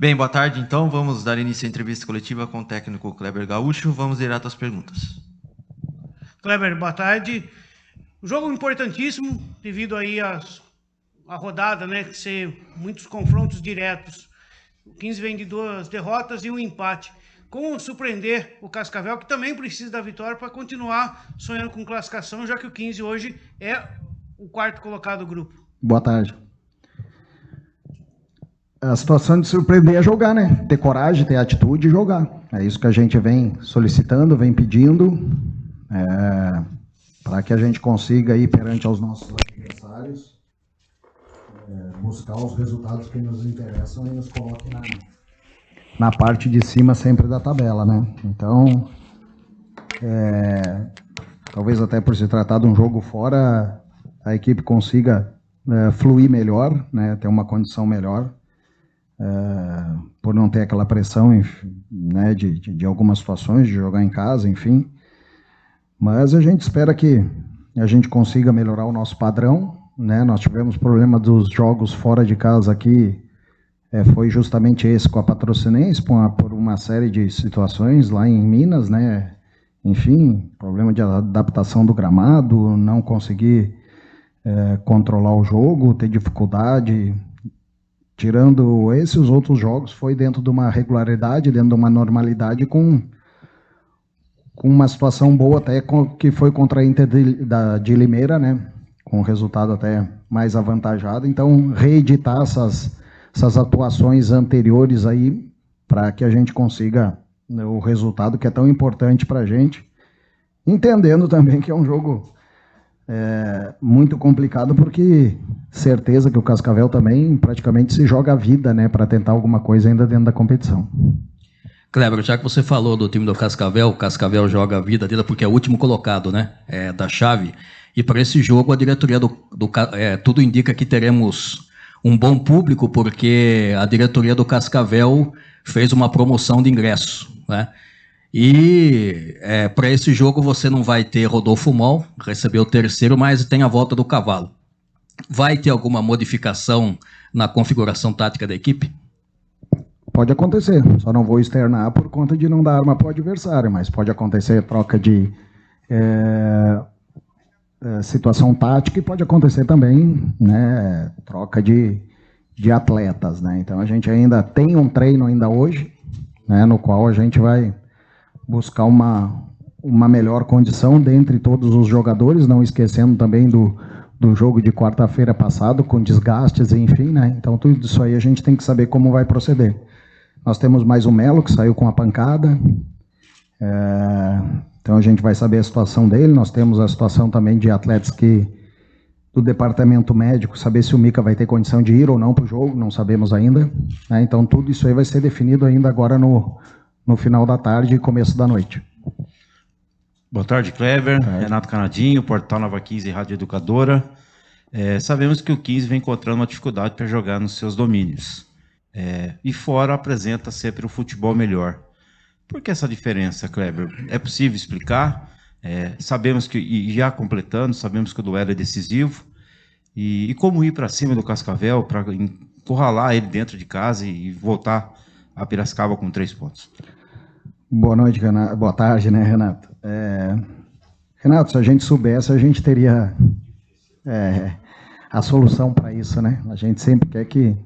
Bem, boa tarde, então. Vamos dar início à entrevista coletiva com o técnico Kleber Gaúcho. Vamos direto às perguntas. Kleber, boa tarde. Um jogo importantíssimo, devido aí à rodada, né? Que ser muitos confrontos diretos. O 15 vem de 2 derrotas e um empate. Como surpreender o Cascavel, que também precisa da vitória para continuar sonhando com classificação, já que o 15 hoje é o quarto colocado do grupo? Boa tarde. A situação de surpreender é jogar, né? Ter coragem, ter atitude e jogar. É isso que a gente vem solicitando, vem pedindo, para que a gente consiga ir perante aos nossos adversários, buscar os resultados que nos interessam e nos coloquem na parte de cima sempre da tabela, né? Então, talvez até por se tratar de um jogo fora, a equipe consiga fluir melhor, né? Ter uma condição melhor. Por não ter aquela pressão, né, de algumas situações, de jogar em casa, enfim. Mas a gente espera que a gente consiga melhorar o nosso padrão, né? Nós tivemos problema dos jogos fora de casa aqui, foi justamente esse com a Patrocinense, por uma série de situações lá em Minas, né? Enfim, problema de adaptação do gramado, não conseguir controlar o jogo, ter dificuldade. Tirando esses, os outros jogos foi dentro de uma regularidade, dentro de uma normalidade, com uma situação boa até, que foi contra a Inter de Limeira, né? Com um resultado até mais avantajado. Então, reeditar essas atuações anteriores aí, para que a gente consiga, né, o resultado que é tão importante para a gente, entendendo também que é um jogo muito complicado, porque certeza que o Cascavel também praticamente se joga a vida, né, para tentar alguma coisa ainda dentro da competição. Kleber, já que você falou do time do Cascavel, o Cascavel joga a vida dele porque é o último colocado, né, da chave, e para esse jogo a diretoria tudo indica que teremos um bom público, porque a diretoria do Cascavel fez uma promoção de ingresso, né? E para esse jogo você não vai ter Rodolfo Mol, recebeu o terceiro, mas tem a volta do Cavalo. Vai ter alguma modificação na configuração tática da equipe? Pode acontecer, só não vou externar por conta de não dar arma para o adversário, mas pode acontecer troca de situação tática e pode acontecer também, né, troca de atletas, né? Então a gente ainda tem um treino ainda hoje, né, no qual a gente vai buscar uma melhor condição dentre todos os jogadores, não esquecendo também do jogo de quarta-feira passado, com desgastes, enfim, né? Então tudo isso aí a gente tem que saber como vai proceder. Nós temos mais o Melo, que saiu com a pancada, então a gente vai saber a situação dele. Nós temos a situação também de atletas do departamento médico, saber se o Mica vai ter condição de ir ou não para o jogo, não sabemos ainda, né? Então tudo isso aí vai ser definido ainda agora no final da tarde e começo da noite. Boa tarde, Kleber. Renato Canadinho, Portal Nova 15, Rádio Educadora. Sabemos que o 15 vem encontrando uma dificuldade para jogar nos seus domínios. E fora apresenta sempre um futebol melhor. Por que essa diferença, Kleber? É possível explicar? Sabemos que, e já completando, sabemos que o duelo é decisivo. E como ir para cima do Cascavel, para encurralar ele dentro de casa e voltar a Piracicaba com 3 pontos? Boa noite, Renato. Boa tarde, né, Renato? Renato, se a gente soubesse, a gente teria a solução para isso, né? A gente sempre quer que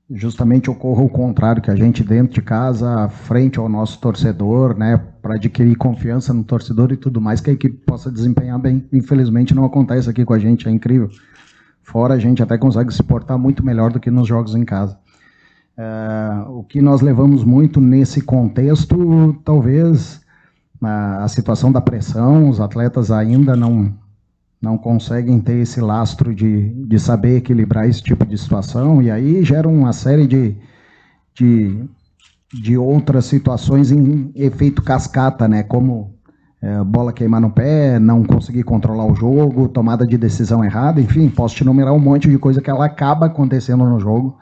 justamente ocorra o contrário, que a gente dentro de casa, frente ao nosso torcedor, né, para adquirir confiança no torcedor e tudo mais, que a equipe possa desempenhar bem. Infelizmente não acontece aqui com a gente, é incrível. Fora a gente até consegue se portar muito melhor do que nos jogos em casa. O que nós levamos muito nesse contexto, talvez a situação da pressão, os atletas ainda não conseguem ter esse lastro de saber equilibrar esse tipo de situação, e aí gera uma série de outras situações em efeito cascata, né? Como bola queimar no pé, não conseguir controlar o jogo, tomada de decisão errada, enfim, posso te enumerar um monte de coisa que ela acaba acontecendo no jogo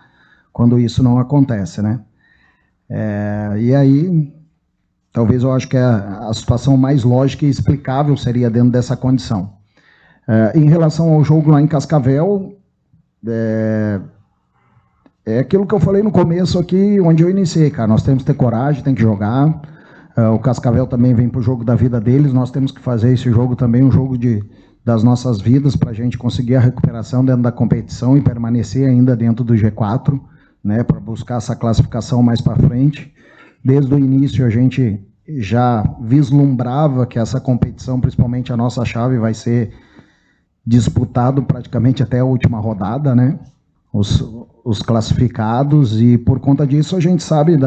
quando isso não acontece, né? E aí, talvez eu acho que a situação mais lógica e explicável seria dentro dessa condição. Em relação ao jogo lá em Cascavel, é aquilo que eu falei no começo aqui, onde eu iniciei, cara. Nós temos que ter coragem, tem que jogar. O Cascavel também vem pro jogo da vida deles. Nós temos que fazer esse jogo também um jogo das nossas vidas para a gente conseguir a recuperação dentro da competição e permanecer ainda dentro do G4, né, para buscar essa classificação mais para frente. Desde o início a gente já vislumbrava que essa competição, principalmente a nossa chave, vai ser disputado praticamente até a última rodada, né? Os classificados, e por conta disso a gente sabe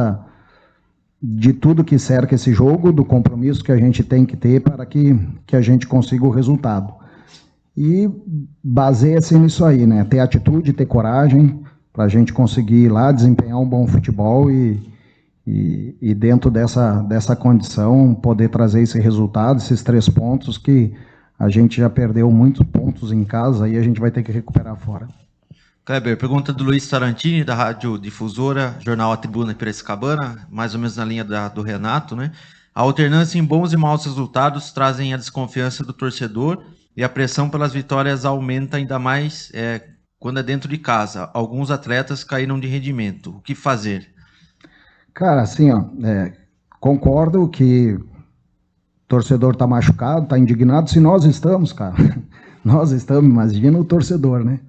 de tudo que cerca esse jogo, do compromisso que a gente tem que ter para que a gente consiga o resultado. E baseia-se nisso aí, né? Ter atitude, ter coragem para a gente conseguir ir lá desempenhar um bom futebol e dentro dessa condição poder trazer esse resultado, esses 3 pontos que a gente já perdeu muitos pontos em casa e a gente vai ter que recuperar fora. Kleber, pergunta do Luiz Tarantini, da Rádio Difusora, Jornal A Tribuna Piracicabana, mais ou menos na linha do Renato, né? A alternância em bons e maus resultados trazem a desconfiança do torcedor e a pressão pelas vitórias aumenta ainda mais quando é dentro de casa. Alguns atletas caíram de rendimento. O que fazer? Cara, assim, ó, concordo que o torcedor está machucado, está indignado. Se nós estamos, cara, nós estamos, imagina o torcedor, né?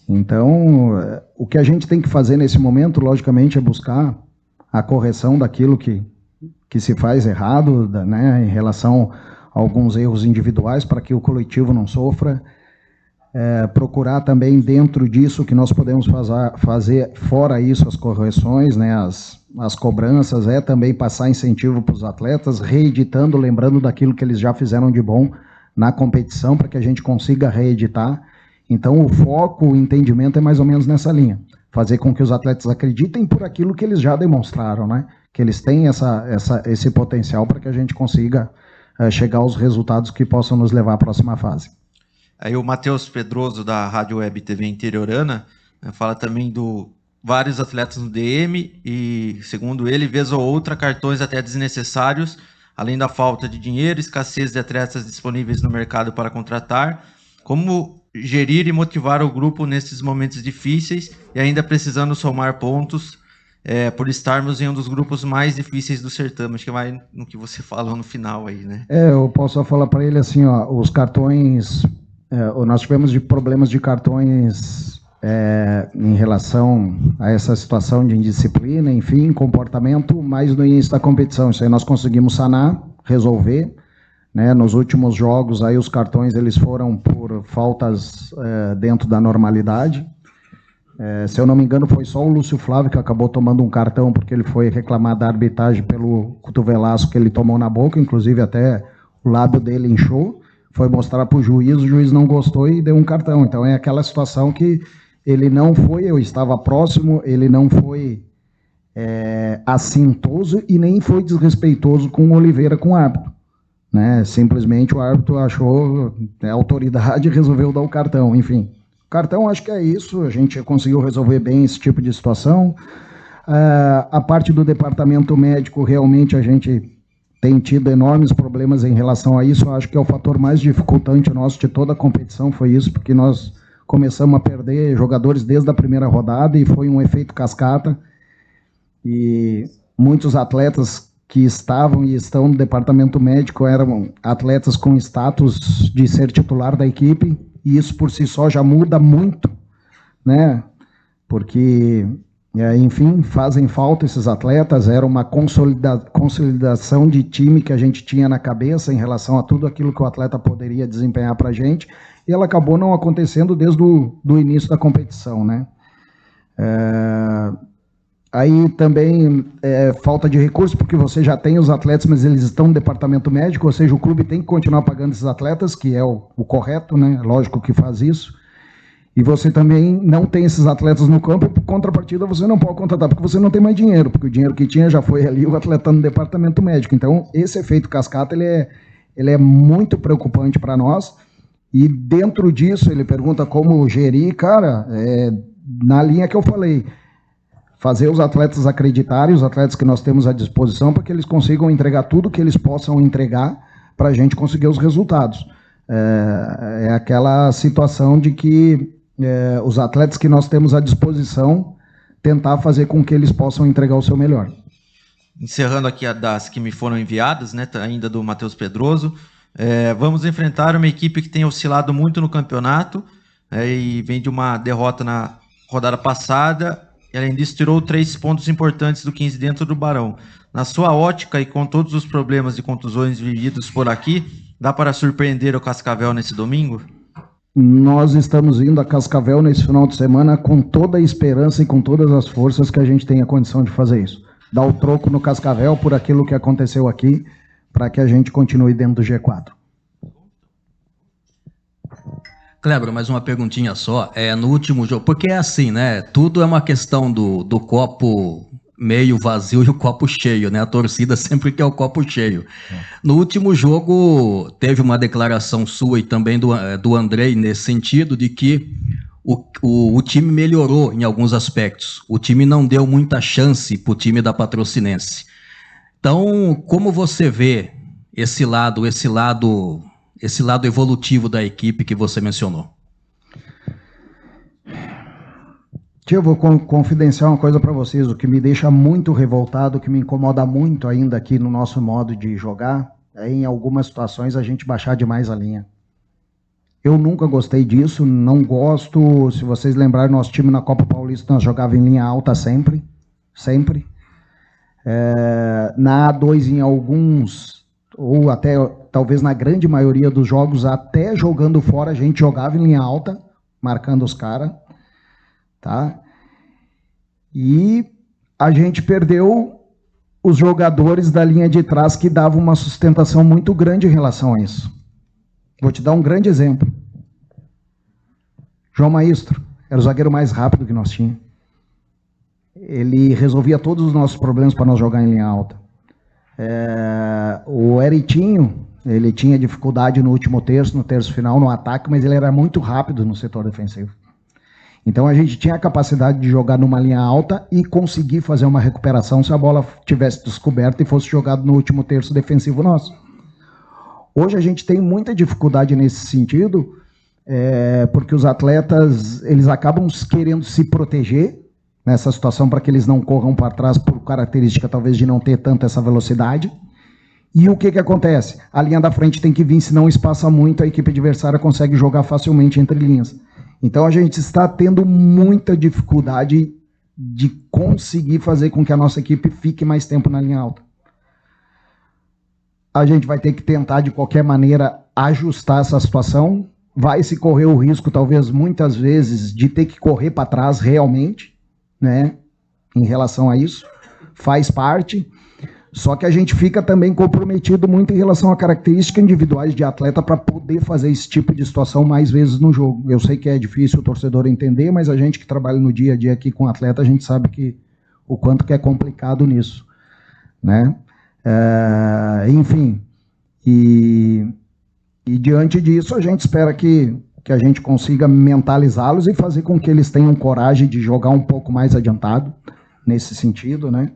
Então, o que a gente tem que fazer nesse momento, logicamente, é buscar a correção daquilo que se faz errado, né, em relação a alguns erros individuais, para que o coletivo não sofra. Procurar também dentro disso que nós podemos fazer, fora isso, as correções, né, as cobranças, também passar incentivo para os atletas, reeditando, lembrando daquilo que eles já fizeram de bom na competição, para que a gente consiga reeditar. Então, o foco, o entendimento é mais ou menos nessa linha. Fazer com que os atletas acreditem por aquilo que eles já demonstraram, né? Que eles têm esse potencial para que a gente consiga chegar aos resultados que possam nos levar à próxima fase. Aí o Matheus Pedroso, da Rádio Web TV Interiorana, fala também vários atletas no DM e, segundo ele, vez ou outra, cartões até desnecessários, além da falta de dinheiro, escassez de atletas disponíveis no mercado para contratar. Como gerir e motivar o grupo nesses momentos difíceis e ainda precisando somar pontos por estarmos em um dos grupos mais difíceis do certame? Acho que vai no que você falou no final aí, né? Eu posso só falar para ele assim, ó, os cartões, nós tivemos problemas de cartões em relação a essa situação de indisciplina, enfim, comportamento, mas no início da competição. Isso aí nós conseguimos sanar, resolver. Né, nos últimos jogos, aí os cartões eles foram por faltas dentro da normalidade. Se eu não me engano, foi só o Lúcio Flávio que acabou tomando um cartão porque ele foi reclamar da arbitragem pelo cotovelaço que ele tomou na boca, inclusive até o lábio dele inchou, foi mostrar para o juiz não gostou e deu um cartão. Então é aquela situação que ele não foi, eu estava próximo, ele não foi assintoso e nem foi desrespeitoso com o Oliveira, com o árbitro. Né, simplesmente o árbitro achou a autoridade e resolveu dar o cartão, enfim. O cartão, acho que é isso, a gente conseguiu resolver bem esse tipo de situação. A parte do departamento médico, realmente a gente tem tido enormes problemas em relação a isso. Eu acho que é o fator mais dificultante nosso de toda a competição, foi isso, porque nós começamos a perder jogadores desde a primeira rodada e foi um efeito cascata. E muitos atletas que estavam e estão no departamento médico eram atletas com status de ser titular da equipe, e isso por si só já muda muito, né? Porque, enfim, fazem falta esses atletas, era uma consolidação de time que a gente tinha na cabeça em relação a tudo aquilo que o atleta poderia desempenhar para a gente, e ela acabou não acontecendo desde o início da competição, né? Aí também falta de recursos, porque você já tem os atletas, mas eles estão no departamento médico, ou seja, o clube tem que continuar pagando esses atletas, que é o correto, né? Lógico que faz isso. E você também não tem esses atletas no campo, e por contrapartida você não pode contratar, porque você não tem mais dinheiro, porque o dinheiro que tinha já foi ali, o atleta no departamento médico. Então, esse efeito cascata, ele é muito preocupante para nós, e dentro disso, ele pergunta como gerir, cara, na linha que eu falei, fazer os atletas acreditarem, os atletas que nós temos à disposição, para que eles consigam entregar tudo que eles possam entregar para a gente conseguir os resultados. É aquela situação de que os atletas que nós temos à disposição, tentar fazer com que eles possam entregar o seu melhor. Encerrando aqui das que me foram enviadas, né, ainda do Matheus Pedroso, vamos enfrentar uma equipe que tem oscilado muito no campeonato, e vem de uma derrota na rodada passada, e além disso tirou 3 pontos importantes do 15 dentro do Barão. Na sua ótica e com todos os problemas de contusões vividos por aqui, dá para surpreender o Cascavel nesse domingo? Nós estamos indo a Cascavel nesse final de semana com toda a esperança e com todas as forças que a gente tem a condição de fazer isso. Dar o troco no Cascavel por aquilo que aconteceu aqui, para que a gente continue dentro do G4. Kleber, mais uma perguntinha só. No último jogo, porque é assim, né? Tudo é uma questão do copo meio vazio e o copo cheio, né? A torcida sempre quer o copo cheio. No último jogo, teve uma declaração sua e também do Andrei nesse sentido de que o time melhorou em alguns aspectos. O time não deu muita chance para o time da Patrocinense. Então, como você vê esse lado evolutivo da equipe que você mencionou? Eu vou confidenciar uma coisa para vocês, o que me deixa muito revoltado, o que me incomoda muito ainda aqui no nosso modo de jogar, é em algumas situações a gente baixar demais a linha. Eu nunca gostei disso, não gosto. Se vocês lembrarem, nosso time na Copa Paulista nós jogava em linha alta sempre. Na A2 em alguns, ou até talvez na grande maioria dos jogos, até jogando fora a gente jogava em linha alta, marcando os caras. Tá? E a gente perdeu os jogadores da linha de trás que davam uma sustentação muito grande em relação a isso. Vou te dar um grande exemplo. João Maestro era o zagueiro mais rápido que nós tínhamos. Ele resolvia todos os nossos problemas para nós jogar em linha alta. O Eritinho, ele tinha dificuldade no último terço, no terço final, no ataque, mas ele era muito rápido no setor defensivo. Então a gente tinha a capacidade de jogar numa linha alta e conseguir fazer uma recuperação se a bola tivesse descoberta e fosse jogada no último terço defensivo nosso. Hoje a gente tem muita dificuldade nesse sentido, porque os atletas eles acabam querendo se proteger nessa situação para que eles não corram para trás por característica talvez de não ter tanta essa velocidade. E o que acontece? A linha da frente tem que vir, senão espaça muito, a equipe adversária consegue jogar facilmente entre linhas. Então a gente está tendo muita dificuldade de conseguir fazer com que a nossa equipe fique mais tempo na linha alta. A gente vai ter que tentar de qualquer maneira ajustar essa situação. Vai se correr o risco, talvez muitas vezes, de ter que correr para trás realmente, né? Em relação a isso. Faz parte. Só que a gente fica também comprometido muito em relação a características individuais de atleta para poder fazer esse tipo de situação mais vezes no jogo. Eu sei que é difícil o torcedor entender, mas a gente que trabalha no dia a dia aqui com atleta, a gente sabe que o quanto que é complicado nisso, né? Enfim, e diante disso a gente espera que a gente consiga mentalizá-los e fazer com que eles tenham coragem de jogar um pouco mais adiantado nesse sentido, né?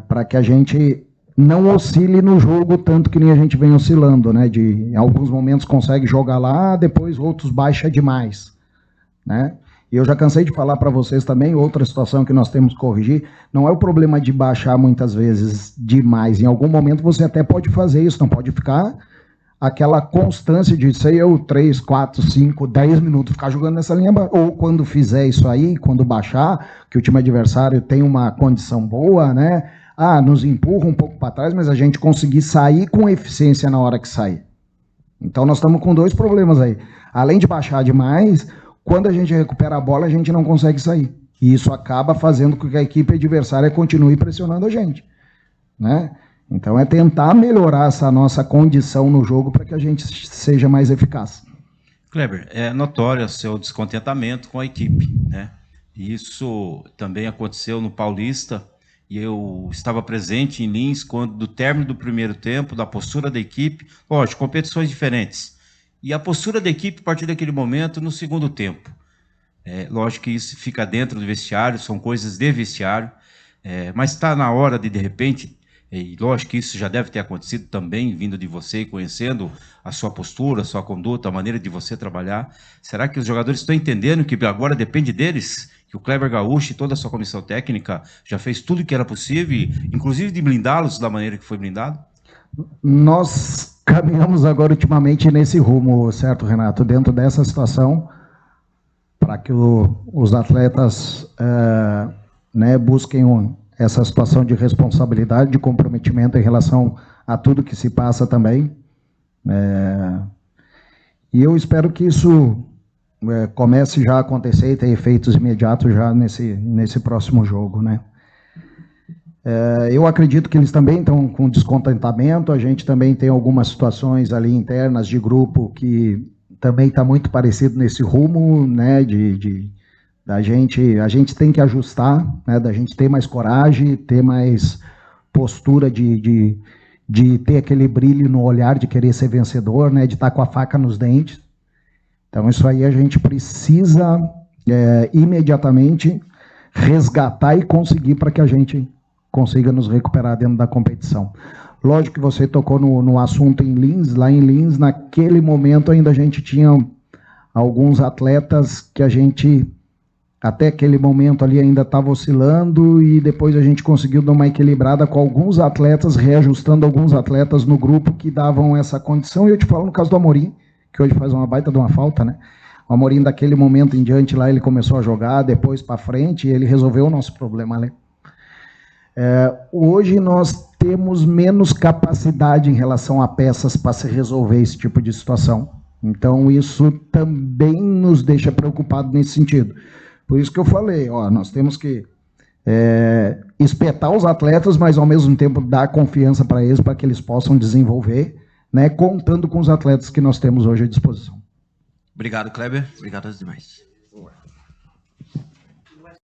Para que a gente não oscile no jogo tanto que nem a gente vem oscilando, né? Em alguns momentos consegue jogar lá, depois outros baixa demais, né? E eu já cansei de falar para vocês também, outra situação que nós temos que corrigir, não é o problema de baixar muitas vezes demais. Em algum momento você até pode fazer isso, não pode ficar aquela constância de, 3, 4, 5, 10 minutos, ficar jogando nessa linha, ou quando fizer isso aí, quando baixar, que o time adversário tem uma condição boa, né? Nos empurra um pouco para trás, mas a gente conseguir sair com eficiência na hora que sair. Então nós estamos com 2 problemas aí. Além de baixar demais, quando a gente recupera a bola, a gente não consegue sair. E isso acaba fazendo com que a equipe adversária continue pressionando a gente, né? Então é tentar melhorar essa nossa condição no jogo para que a gente seja mais eficaz. Kleber, é notório o seu descontentamento com a equipe, né? Isso também aconteceu no Paulista, e eu estava presente em Lins quando, do término do primeiro tempo, da postura da equipe, lógico, competições diferentes, e a postura da equipe a partir daquele momento no segundo tempo. Lógico que isso fica dentro do vestiário, são coisas de vestiário, mas está na hora de repente, E lógico que isso já deve ter acontecido também, vindo de você, conhecendo a sua postura, a sua conduta, a maneira de você trabalhar. Será que os jogadores estão entendendo que agora depende deles? Que o Kleber Gaúcho e toda a sua comissão técnica já fez tudo o que era possível, inclusive de blindá-los da maneira que foi blindado? Nós caminhamos agora ultimamente nesse rumo, certo, Renato? Dentro dessa situação, para que os atletas busquem essa situação de responsabilidade, de comprometimento em relação a tudo que se passa também. E eu espero que isso comece já a acontecer e ter efeitos imediatos já nesse próximo jogo, né? Eu acredito que eles também estão com descontentamento, a gente também tem algumas situações ali internas de grupo que também está muito parecido nesse rumo, né, a gente tem que ajustar, né, da gente ter mais coragem, ter mais postura de ter aquele brilho no olhar de querer ser vencedor, né, de estar com a faca nos dentes. Então isso aí a gente precisa imediatamente resgatar e conseguir para que a gente consiga nos recuperar dentro da competição. Lógico que você tocou no assunto em Lins, lá em Lins, naquele momento ainda a gente tinha alguns atletas que a gente, até aquele momento ali, ainda estava oscilando e depois a gente conseguiu dar uma equilibrada com alguns atletas, reajustando alguns atletas no grupo que davam essa condição. E eu te falo no caso do Amorim, que hoje faz uma baita de uma falta, né? O Amorim, daquele momento em diante lá, ele começou a jogar, depois para frente, e ele resolveu o nosso problema, né? Hoje nós temos menos capacidade em relação a peças para se resolver esse tipo de situação. Então isso também nos deixa preocupados nesse sentido. Por isso que eu falei, nós temos que espetar os atletas, mas ao mesmo tempo dar confiança para eles, para que eles possam desenvolver, né, contando com os atletas que nós temos hoje à disposição. Obrigado, Kleber. Obrigado aos demais.